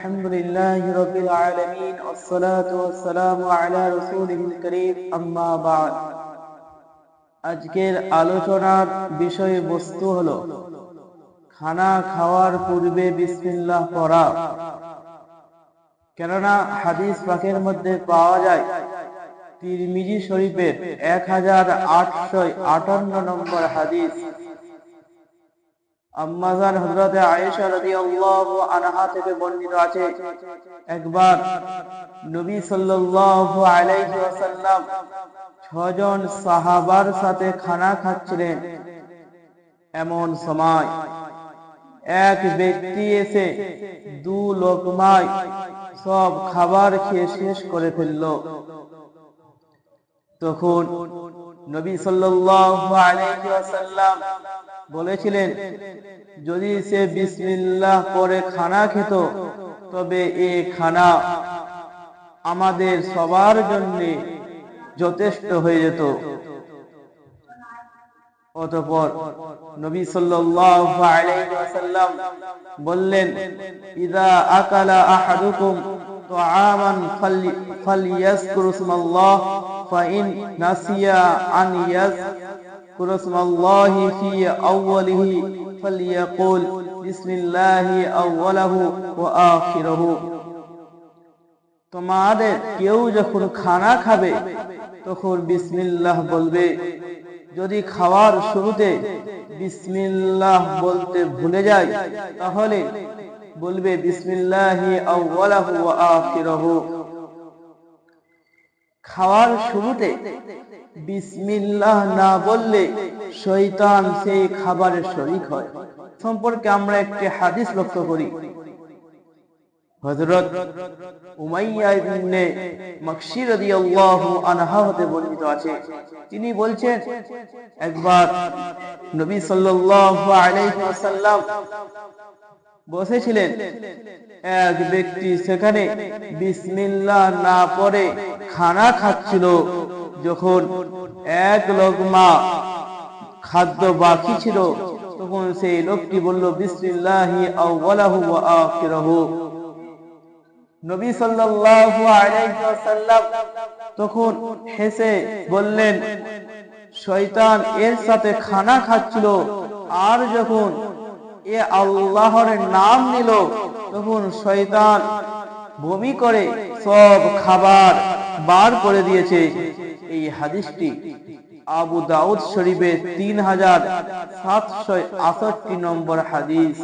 الحمد لله رب العالمين والصلاة والسلام على رسوله الكريم أما بعد আজকের আলোচনার বিষয়বস্তু হলো খানা খাওয়ার পূর্বে বিসমিল্লাহ পড়া। কেননা হাদিস পাকের মধ্যে পাওয়া যায় তিরমিজি শরীফের 1858 নম্বর হাদিস, আম্মাজান হযরত আয়েশা রাদিয়াল্লাহু আনহা থেকে বর্ণিত আছে, একবার নবী সাল্লাল্লাহু আলাইহি ওয়াসাল্লাম 6 জন সাহাবার সাথে খানা খাচ্ছিলেন। এমন সময় এক ব্যক্তি এসে 2 লোকমায় সব খাবার খেয়ে শেষ করে ফেলল। তখন নবী সাল্লাল্লাহু আলাইহি ওয়াসাল্লাম বলেছিলেন, যদি সে বিসমিল্লাহ পরে খানা খেত তবে এই খানা আমাদের সবার জন্য যথেষ্ট হয়ে যেত। অতঃপর নবী সাল্লাল্লাহু আলাইহি ওয়াসাল্লাম বললেন, ইযা আকালা আহাদুকুম তুআমান ফালইয়াজকুর ইসমাল্লাহ ফাইন নাসিয়া আন ইয়াজকুর ইসমাল্লাহি ফি আউয়ালিহি ফালইয়াকুল বিসমিল্লাহি আউওয়ালাহু ওয়া আখিরাহু। তোমাদের কেউ যখন খানা খাবে তখন বিসমিল্লাহ বলবে। যদি খাওয়ার শুরুতে বিসমিল্লাহ বলতে ভুলে যায় তাহলে বলবে বিসমিল্লাহি আউওয়ালাহু ওয়া আখিরাহু। খাওয়ার শুরুতে বিসমিল্লাহ না বললে শয়তান সেই খাবারের শরীক হয়। সম্পর্কে আমরা একটি হাদিস লক্ষ্য করি। হযরত উমাইয়া ইবনে মাকশি রাদিয়াল্লাহু আনহা হতে বর্ণিত আছে, তিনি বলছেন, একবার নবী সাল্লাল্লাহু আলাইহি ওয়াসাল্লাম বসেছিলেন। এক ব্যক্তি সেখানে বিসমিল্লাহ না পড়ে খানা খাচ্ছিল। যখন এক লোকমা খাদ্য বাকি ছিল তখন সেই লোকটি বলল, বিসমিল্লাহি আউওয়ালাহু ওয়া আখিরাহু। নবী সাল্লাল্লাহু আলাইহি ওয়াসাল্লাম তখন হেসে বললেন, শয়তান এর সাথে খানা খাচ্ছিল, আর যখন এ আল্লাহর নাম নিল তখন শয়তান বমি করে সব খাবার বার করে দিয়েছে। এই হাদিসটি আবু দাউদ শরীফের 3768 নম্বর হাদিস।